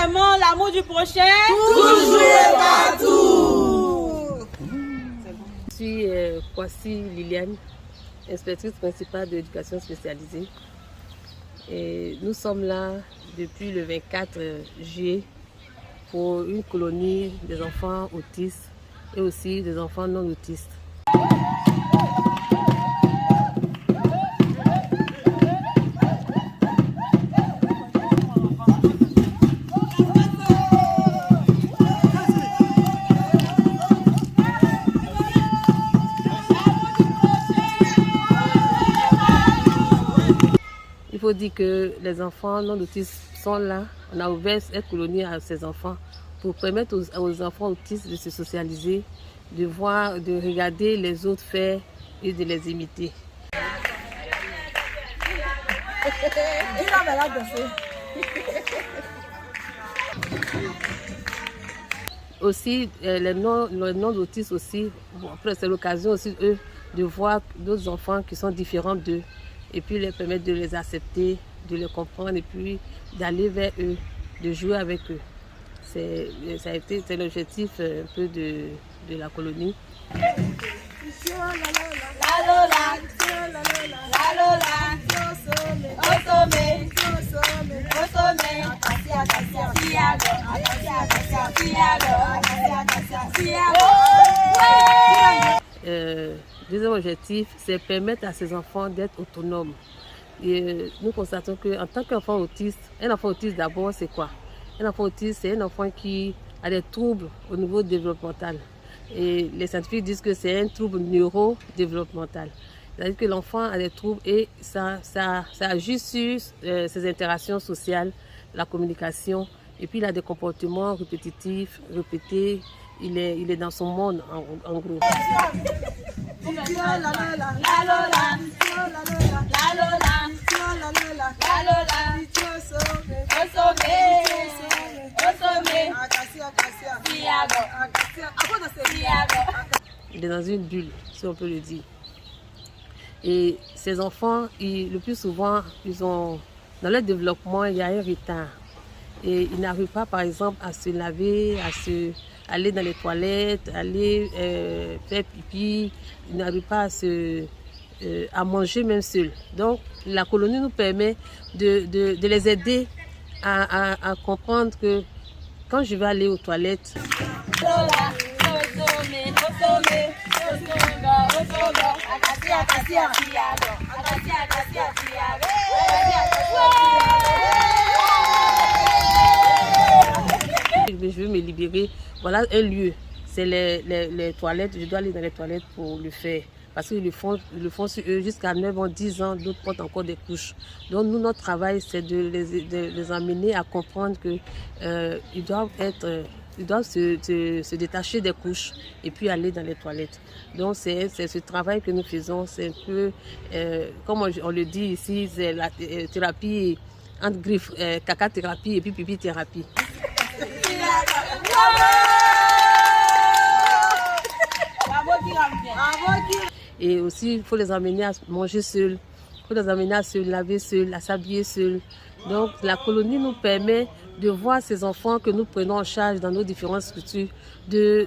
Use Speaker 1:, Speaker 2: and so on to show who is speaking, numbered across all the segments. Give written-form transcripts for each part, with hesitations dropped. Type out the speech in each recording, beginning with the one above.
Speaker 1: vraiment l'amour du prochain.
Speaker 2: Toujours et partout.
Speaker 3: Je suis Kwasi Liliane, inspectrice principale de l'éducation spécialisée. Et nous sommes là depuis le 24 juillet pour une colonie des enfants autistes et aussi des enfants non autistes. Il faut dire que les enfants non autistes sont là. On a ouvert cette colonie à ces enfants pour permettre aux enfants autistes de se socialiser, de voir, de regarder les autres faire et de les imiter. Aussi, les non autistes aussi, après c'est l'occasion aussi eux de voir d'autres enfants qui sont différents d'eux et puis les permettre de les accepter, de les comprendre et puis d'aller vers eux, de jouer avec eux. C'est l'objectif un peu de la colonie. Deuxième objectif, c'est permettre à ces enfants d'être autonomes. Et nous constatons qu'en tant qu'enfant autiste, un enfant autiste d'abord c'est quoi? Un enfant autiste c'est un enfant qui a des troubles au niveau développemental. Et les scientifiques disent que c'est un trouble neurodéveloppemental. C'est-à-dire que l'enfant a des troubles et ça agit sur ses interactions sociales, la communication, et puis il a des comportements répétitifs, répétés. Il est dans son monde en gros. Il est dans une bulle, si on peut le dire. Et ces enfants, le plus souvent, dans leur développement, il y a un retard. Et ils n'arrivent pas, par exemple, à se laver, aller dans les toilettes, aller faire pipi. Ils n'arrivent pas à manger même seuls. Donc, la colonie nous permet de les aider à comprendre que quand je vais aller aux toilettes, je veux me libérer. Voilà un lieu. C'est les toilettes. Je dois aller dans les toilettes pour le faire. Parce qu'ils le font sur eux jusqu'à 9 ans, 10 ans. D'autres portent encore des couches. Donc nous, notre travail, c'est de les amener à comprendre qu'ils doivent se détacher des couches et puis aller dans les toilettes. Donc c'est ce travail que nous faisons. C'est un peu, comme on le dit ici, c'est la thérapie entre griffes, caca-thérapie et puis pipi-thérapie. Et aussi, il faut les amener à manger seuls, il faut les amener à se laver seuls, à s'habiller seuls. Donc, la colonie nous permet de voir ces enfants que nous prenons en charge dans nos différentes structures, de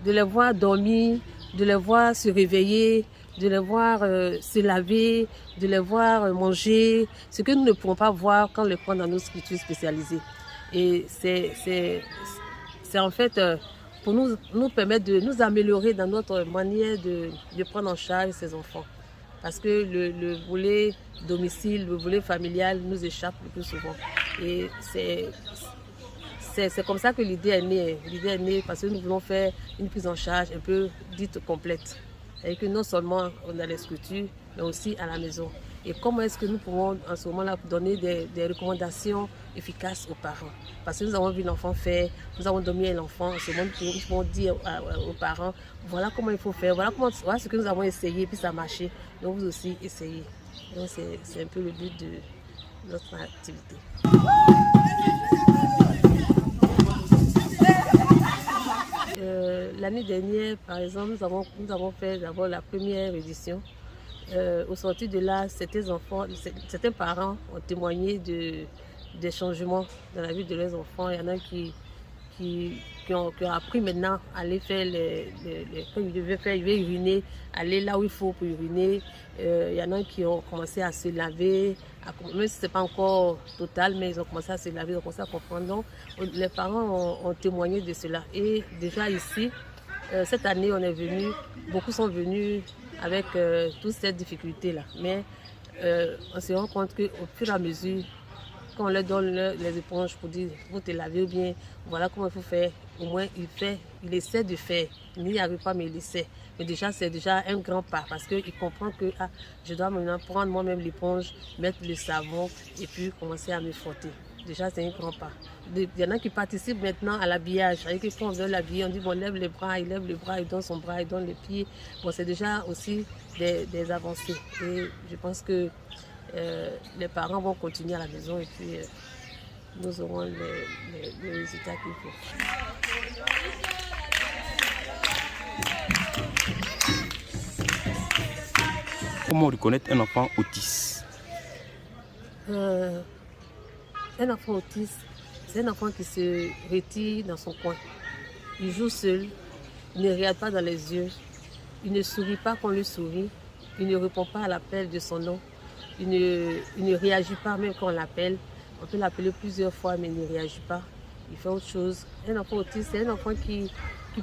Speaker 3: les voir dormir, de les voir se réveiller, de les voir se laver, de les voir manger, ce que nous ne pouvons pas voir quand on les prend dans nos structures spécialisées. Et c'est en fait pour nous permettre de nous améliorer dans notre manière de prendre en charge ces enfants. Parce que le volet domicile, le volet familial nous échappe le plus souvent. Et c'est comme ça que l'idée est née. L'idée est née parce que nous voulons faire une prise en charge un peu dite complète. Et que non seulement on a les structures, mais aussi à la maison. Et comment est-ce que nous pouvons en ce moment-là donner des recommandations efficaces aux parents? Parce que nous avons vu l'enfant faire, nous avons dormi l'enfant, en ce moment nous pouvons dire aux parents, voilà comment il faut faire, voilà ce que nous avons essayé, puis ça a marché. Donc vous aussi essayez. Donc c'est un peu le but de notre activité. L'année dernière, par exemple, nous avons fait d'abord la première édition. Au sortir de là, certains parents ont témoigné des changements dans la vie de leurs enfants. Il y en a qui ont appris maintenant à aller faire quand ils devaient faire, ils veulent uriner, aller là où il faut pour uriner. Il y en a qui ont commencé à se laver, même si ce n'est pas encore total, mais ils ont commencé à se laver, ils ont commencé à comprendre. Donc, les parents ont témoigné de cela. Et déjà ici, cette année, on est venu, beaucoup sont venus avec toutes ces difficultés-là. Mais on se rend compte qu'au fur et à mesure, quand on leur donne les éponges pour dire vous te laver ou bien voilà comment il faut faire, au moins il essaie de faire. Il n'y arrive pas mais il essaie. Mais déjà c'est déjà un grand pas parce qu'il comprend que je dois maintenant prendre moi-même l'éponge, mettre le savon et puis commencer à me frotter. Déjà c'est un grand pas. Il y en a qui participent maintenant à l'habillage. C'est-à-dire que quand on veut l'habiller, on dit bon lève les bras, il donne son bras, il donne les pieds. Bon c'est déjà aussi des avancées. Et je pense que les parents vont continuer à la maison et puis nous aurons les résultats qu'il faut.
Speaker 1: Comment reconnaître un enfant autiste?
Speaker 3: Un enfant autiste, c'est un enfant qui se retire dans son coin. Il joue seul, il ne regarde pas dans les yeux, il ne sourit pas quand on lui sourit, il ne répond pas à l'appel de son nom. Il ne réagit pas même quand on l'appelle. On peut l'appeler plusieurs fois, mais il ne réagit pas. Il fait autre chose. Un enfant autiste, c'est un enfant qui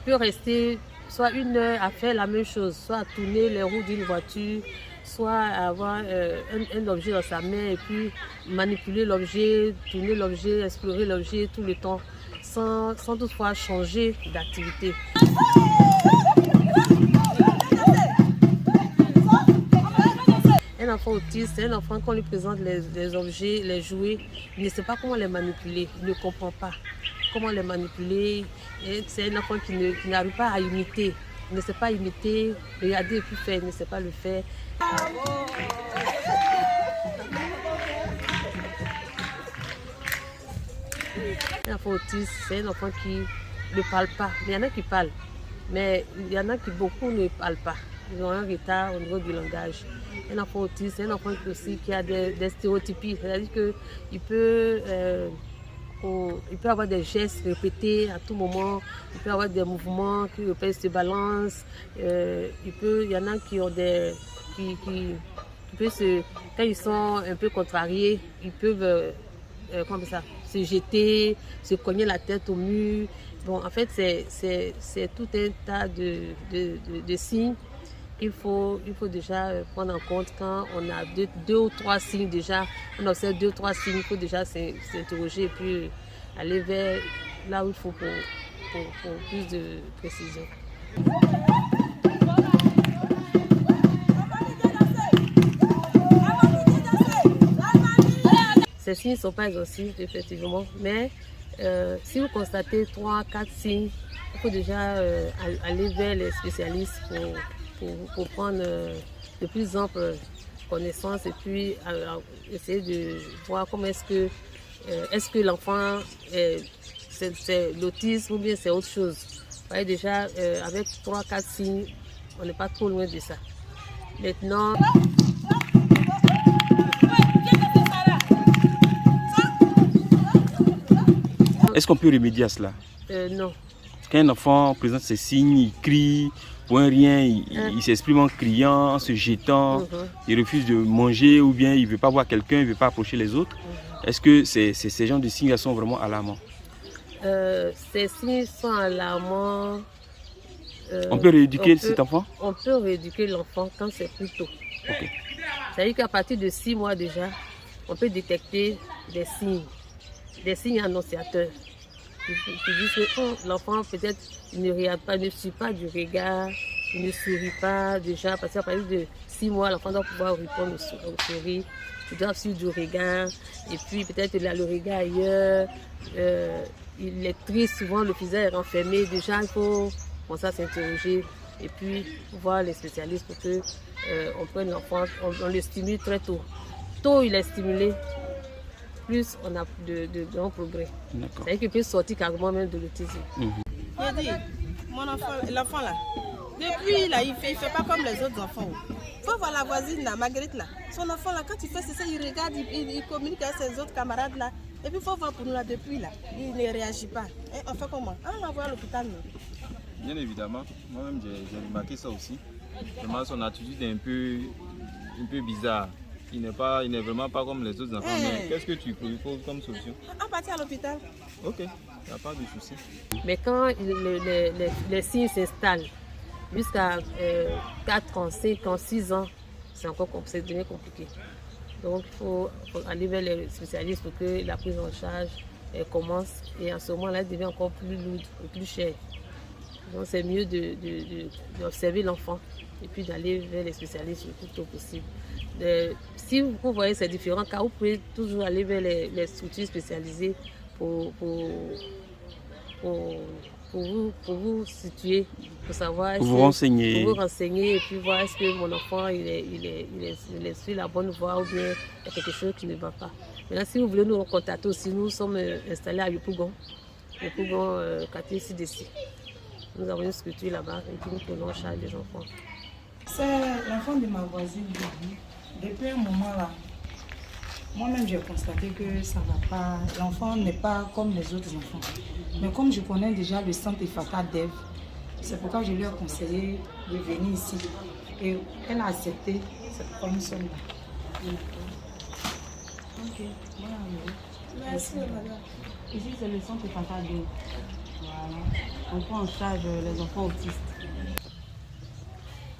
Speaker 3: peut rester soit 1 heure à faire la même chose, soit à tourner les roues d'une voiture, soit à avoir un objet dans sa main et puis manipuler l'objet, tourner l'objet, explorer l'objet tout le temps, sans toutefois changer d'activité. Un enfant autiste, c'est un enfant qu'on lui présente les objets, les jouets, il ne sait pas comment les manipuler, il ne comprend pas comment les manipuler. C'est un enfant qui n'arrive pas à imiter, il ne sait pas imiter, regarder et puis faire, il ne sait pas le faire. Un enfant autiste, c'est un enfant qui ne parle pas. Il y en a qui parlent, mais il y en a qui beaucoup ne parlent pas. Ils ont un retard au niveau du langage. Un enfant autiste, c'est un enfant qui a des stéréotypies. C'est-à-dire qu'il peut avoir des gestes répétés à tout moment. Il peut avoir des mouvements qui répètent, se balancent. Il y en a qui ont quand ils sont un peu contrariés, ils peuvent se jeter, se cogner la tête au mur. Bon, en fait, c'est tout un tas de signes. Il faut déjà prendre en compte quand on a deux ou trois signes déjà, on observe 2 ou 3 signes, il faut déjà s'interroger et puis aller vers là où il faut pour plus de précision. Ces signes ne sont pas exhaustifs, effectivement, mais si vous constatez 3 4 signes, il faut déjà aller vers les spécialistes pour prendre de plus amples connaissances et puis essayer de voir comment est-ce que l'enfant c'est l'autisme ou bien c'est autre chose. Vous voyez déjà avec 3 4 signes, on n'est pas trop loin de ça. Maintenant,
Speaker 1: est-ce qu'on peut remédier à cela?
Speaker 3: Non.
Speaker 1: Quand un enfant présente ces signes, il crie, pour un rien, il s'exprime en criant, en se jetant, il refuse de manger ou bien il ne veut pas voir quelqu'un, il ne veut pas approcher les autres. Est-ce que ces genres de signes sont vraiment alarmants?
Speaker 3: Ces signes sont alarmants.
Speaker 1: On peut rééduquer cet enfant? On
Speaker 3: peut rééduquer l'enfant quand c'est plus tôt.
Speaker 1: Okay.
Speaker 3: C'est-à-dire qu'à partir de 6 mois déjà, on peut détecter des signes annonciateurs. Qui disent que l'enfant peut-être ne regarde pas, ne suit pas du regard, il ne sourit pas déjà, parce qu'à partir de 6 mois, l'enfant doit pouvoir répondre au sourire, il doit suivre du regard, et puis peut-être il a le regard ailleurs, il est triste, souvent le visage est renfermé, déjà il faut commencer à s'interroger, et puis voir les spécialistes pour qu'on prenne l'enfant, on le stimule très tôt. Tôt il est stimulé, plus on a de grands progrès. C'est-à-dire qu'il peut sortir carrément même de l'autisme.
Speaker 2: Il dit, mon enfant, l'enfant là, depuis là, il fait pas comme les autres enfants. Il faut voir la voisine là, Marguerite là. Son enfant là, quand il fait ça, il regarde, il communique avec ses autres camarades là. Et puis il faut voir pour nous là, depuis là, il ne réagit pas. Et on fait comment? On l'envoie à l'hôpital, non?
Speaker 4: Bien évidemment, moi-même j'ai remarqué ça aussi. Vraiment son attitude est un peu bizarre. Il n'est vraiment pas comme les autres enfants. Mais qu'est-ce que tu proposes comme solution?
Speaker 2: On partit à l'hôpital.
Speaker 4: Ok, il n'y a pas de souci.
Speaker 3: Mais quand les signes s'installent, jusqu'à 4 ans, 5 ans, 6 ans, c'est devenu compliqué. Donc il faut aller vers les spécialistes pour que la prise en charge commence. Et en ce moment-là, elle devient encore plus lourde et plus chère. Donc c'est mieux d'observer l'enfant et puis d'aller vers les spécialistes le plus tôt possible. Si vous voyez ces différents cas, vous pouvez toujours aller vers les structures spécialisées pour vous situer, pour savoir,
Speaker 1: pour vous renseigner.
Speaker 3: Pour vous renseigner et puis voir est-ce que mon enfant il est sur la bonne voie ou bien il y a quelque chose qui ne va pas. Maintenant, si vous voulez nous contacter aussi, nous sommes installés à Yopougon, quartier CDC. Nous avons une structure là-bas et puis nous prenons en charge des enfants.
Speaker 5: C'est l'enfant de ma voisine. Depuis un moment là, moi-même j'ai constaté que ça ne va pas. L'enfant n'est pas comme les autres enfants. Mais comme je connais déjà le centre Ifata d'Ève, c'est pourquoi je lui ai conseillé de venir ici. Et elle a accepté, c'est pourquoi nous sommes là. Ok, voilà.
Speaker 2: Merci, madame.
Speaker 5: Ici c'est le centre Ifata d'Ève. Voilà. On prend en charge les enfants autistes.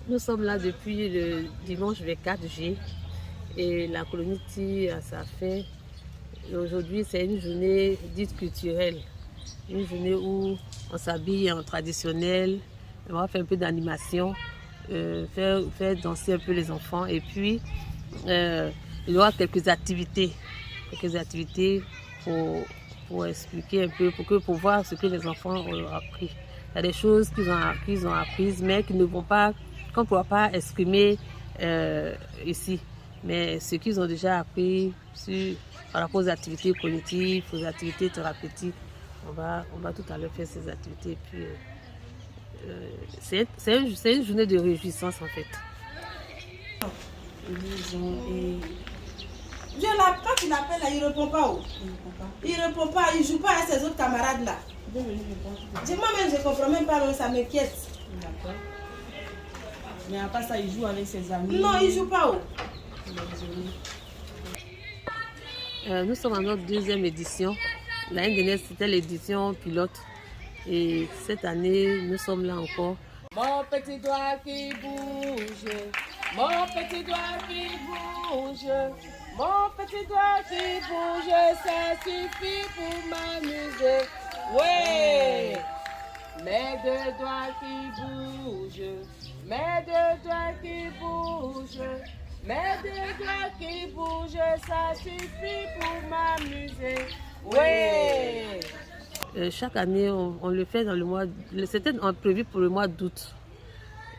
Speaker 3: Nous sommes là depuis le dimanche 24 juillet et la colonie tire à sa fin. Aujourd'hui, c'est une journée dite culturelle, une journée où on s'habille en traditionnel, on va faire un peu d'animation, faire danser un peu les enfants et puis il y aura quelques activités pour expliquer un peu, pour voir ce que les enfants ont appris. Il y a des choses qu'ils ont apprises mais qui ne vont pas, qu'on ne pourra pas exprimer ici. Mais ce qu'ils ont déjà appris par rapport aux activités cognitives, aux activités thérapeutiques, on va tout à l'heure faire ces activités. Et puis, c'est une journée de réjouissance en fait.
Speaker 2: Quand tu l'appelles là, il ne répond pas. Il ne répond pas, il ne joue pas avec ses autres camarades là. Moi-même, je ne comprends même pas, ça m'inquiète.
Speaker 5: D'accord. Mais à part ça, il joue avec ses amis.
Speaker 2: Non, il ne joue pas.
Speaker 3: Nous sommes en notre deuxième édition. L'année dernière, c'était l'édition pilote. Et cette année, nous sommes là encore.
Speaker 6: Mon petit doigt qui bouge, mon petit doigt qui bouge, mon petit doigt qui bouge, ça suffit pour m'amuser. Ouais! Mes deux doigts qui bougent, mes deux doigts qui bougent, mes deux doigts qui bougent, ça suffit pour m'amuser. Ouais!
Speaker 3: Chaque année, on le fait dans le mois. C'était prévu pour le mois d'août.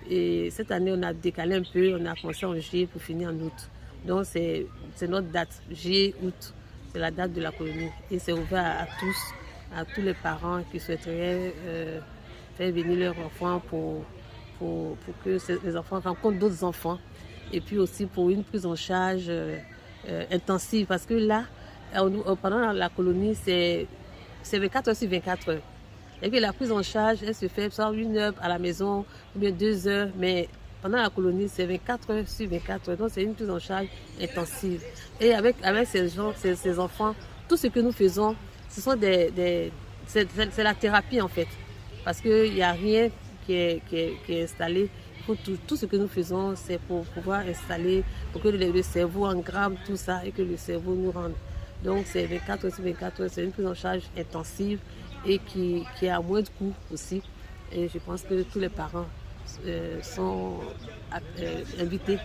Speaker 3: Et cette année, on a décalé un peu. On a commencé en juillet pour finir en août. Donc, c'est notre date, juillet-août. C'est la date de la colonie. Et c'est ouvert à tous les parents qui souhaiteraient faire venir leurs enfants pour que les enfants rencontrent d'autres enfants. Et puis aussi pour une prise en charge intensive. Parce que là, pendant la colonie, c'est 24 heures sur 24 heures. Et puis la prise en charge, elle se fait soit 1 heure à la maison, ou bien 2 heures, mais pendant la colonie, c'est 24 heures sur 24 heures. Donc c'est une prise en charge intensive. Et avec ces enfants, tout ce que nous faisons, ce sont c'est la thérapie en fait. Parce qu'il n'y a rien qui est installé. Tout ce que nous faisons, c'est pour pouvoir installer, pour que le cerveau engramme tout ça et que le cerveau nous rende. Donc c'est 24 heures sur 24 heures, c'est une prise en charge intensive et qui est à moins de coût aussi. Et je pense que tous les parents sont invités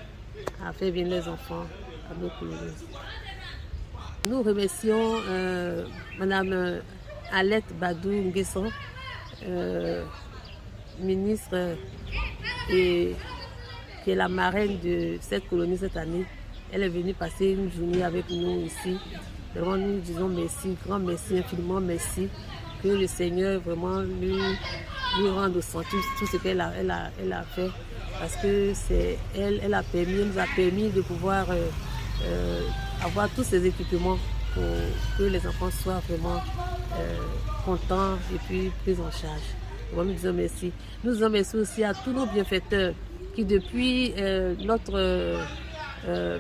Speaker 3: à faire venir les enfants à nos colonies. Nous remercions Mme Alette Badou Nguesson, ministre et qui est la marraine de cette colonie cette année. Elle est venue passer une journée avec nous ici. Vraiment, nous disons merci, grand merci, infiniment merci. Que le Seigneur vraiment lui rende au centre tout ce qu'elle a fait. Parce que elle nous a permis de pouvoir avoir tous ces équipements pour que les enfants soient vraiment contents et puis pris en charge. Nous disons merci. Nous disons merci aussi à tous nos bienfaiteurs qui depuis notre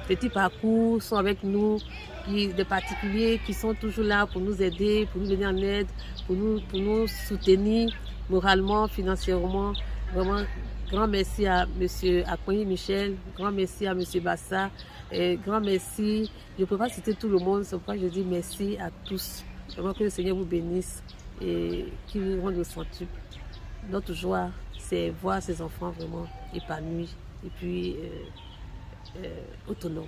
Speaker 3: petit parcours sont avec nous, des particuliers qui sont toujours là pour nous aider, pour nous venir en aide, pour nous soutenir moralement, financièrement. Vraiment, grand merci à M. Akpoyi Michel, grand merci à M. Bassa, et grand merci. Je ne peux pas citer tout le monde, c'est pourquoi je dis merci à tous. Vraiment que le Seigneur vous bénisse et qu'il vous rende le centuple. Notre joie, c'est voir ces enfants vraiment épanouis et puis autonomes.